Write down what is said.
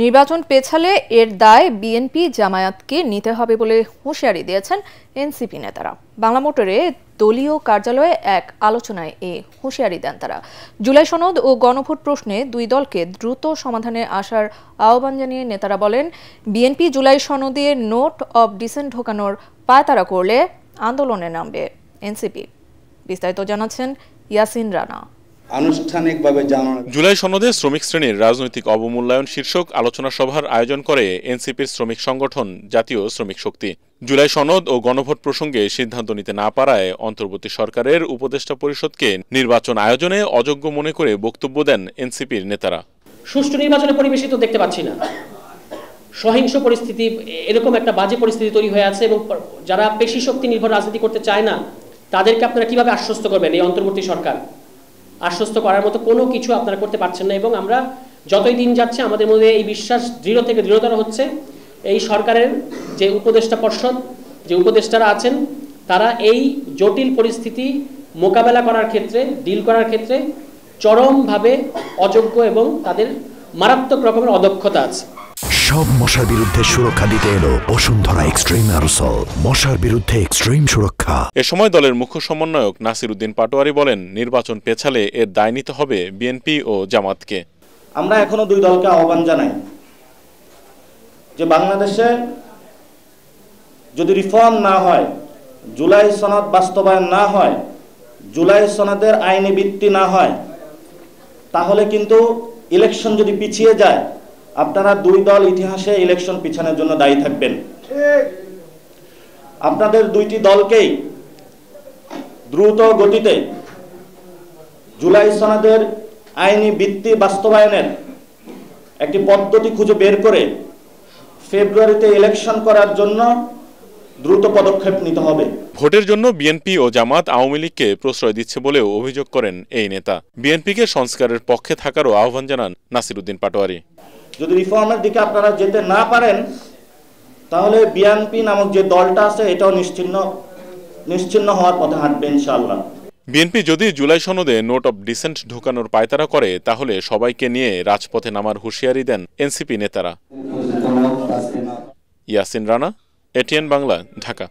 নির্বাচন পেছালে এর দায় বিএনপি জামায়াতকে নিতে হবে বলে হুঁশিয়ারি দিয়েছেন এনসিপি নেতারা। বাংলা মোটরে দলীয় কার্যালয়ে এক আলোচনায় এ হুঁশিয়ারি দেন তারা। জুলাই সনদ ও গণভোট প্রশ্নে দুই দলকে দ্রুত সমাধানে আসার আহ্বান জানিয়ে নেতারা বলেন, বিএনপি জুলাই সনদে নোট অব ডিসেন্ট ঢোকানোর পায়তারা করলে আন্দোলনে নামবে এনসিপি। বিস্তারিত জানাচ্ছেন ইয়াসিন রানা। আনুষ্ঠানিকভাবে জুলাই সনদে শ্রমিক শ্রেণীর রাজনৈতিক অবমূল্যায়ন শীর্ষক আলোচনা সভার আয়োজন করে এনসিপির শ্রমিক সংগঠন জাতীয় শ্রমিক শক্তি। জুলাই সনদ ও গণভোট প্রসঙ্গে সিদ্ধান্ত নিতে না পারায় অন্তর্বর্তী সরকারের উপদেষ্টা পরিষদকে নির্বাচন আয়োজনে অযোগ্য মনে করে বক্তব্য দেন এনসিপির নেতারা। সুষ্ঠু নির্বাচনের পরিবেশই তো দেখতে পাচ্ছি না, সহিংস পরিস্থিতি, এরকম একটা বাজে পরিস্থিতি তৈরি হয়ে আছে এবং যারা পেশি শক্তি নির্ভর রাজনীতি করতে চায় না তাদেরকে আপনারা কিভাবে আশ্বস্ত করবেন? এই অন্তর্বর্তী সরকার আশ্বস্ত করার মতো কোনো কিছু আপনারা করতে পারছেন না এবং আমরা যতই দিন যাচ্ছে আমাদের মধ্যে এই বিশ্বাস দৃঢ় থেকে দৃঢ়তর হচ্ছে। এই সরকারের যে উপদেষ্টা পর্ষদ, যে উপদেষ্টারা আছেন, তারা এই জটিল পরিস্থিতি মোকাবেলা করার ক্ষেত্রে, ডিল করার ক্ষেত্রে চরমভাবে অযোগ্য এবং তাদের মারাত্মক রকমের অদক্ষতা আছে। সব মশার বিরুদ্ধে সুরক্ষা দিতে এলো বসুন্ধরা এক্সট্রিম অ্যারোসল, মশার বিরুদ্ধে এক্সট্রিম সুরক্ষা। এ সময় দলের মুখ্য সমন্বয়ক নাসির উদ্দিন পাটোয়ারি বলেন, নির্বাচন পেছালে এর দায় নিতে হবে বিএনপি ও জামাতকে। আমরা এখনো দুই দলকে আহ্বান জানাই যে বাংলাদেশে যদি রিফর্ম না হয়, জুলাই সনদ বাস্তবায়ন না হয়, জুলাই সনদের আইনি ভিত্তি না হয়, তাহলে কিন্তু ইলেকশন যদি পিছিয়ে যায় আপনারা দুই দল ইতিহাসে ইলেকশন পিছানোর জন্য দায়ী থাকবেন। আপনাদের দুইটি দলকেই দ্রুত গতিতে জুলাই সনদের আইনি ভিত্তি বাস্তবায়নের একটি পদ্ধতি খুঁজে বের করে ফেব্রুয়ারিতে ইলেকশন করার জন্য দ্রুত পদক্ষেপ নিতে হবে। ভোটের জন্য বিএনপি ও জামাত আওয়ামী লীগকে প্রশ্রয় দিচ্ছে বলেও অভিযোগ করেন এই নেতা। বিএনপিকে সংস্কারের পক্ষে থাকারও আহ্বান জানান নাসির উদ্দিন পাটোয়ারি। যদি রিফর্মের দিকে আপনারা যেতে না পারেন তাহলে বিএনপি নামক যে দলটা আছে এটাও নিশ্চিহ্ন হওয়ার পথে হাঁটবে ইনশাআল্লাহ। বিএনপি যদি জুলাই সনদে নোট অব ডিসেন্ট ঢোকানোর পায়তারা করে তাহলে সবাইকে নিয়ে রাজপথে নামার হুঁশিয়ারি দেন এনসিপি নেতারা। ইয়াসিন রানা, এটিএন বাংলা, ঢাকা।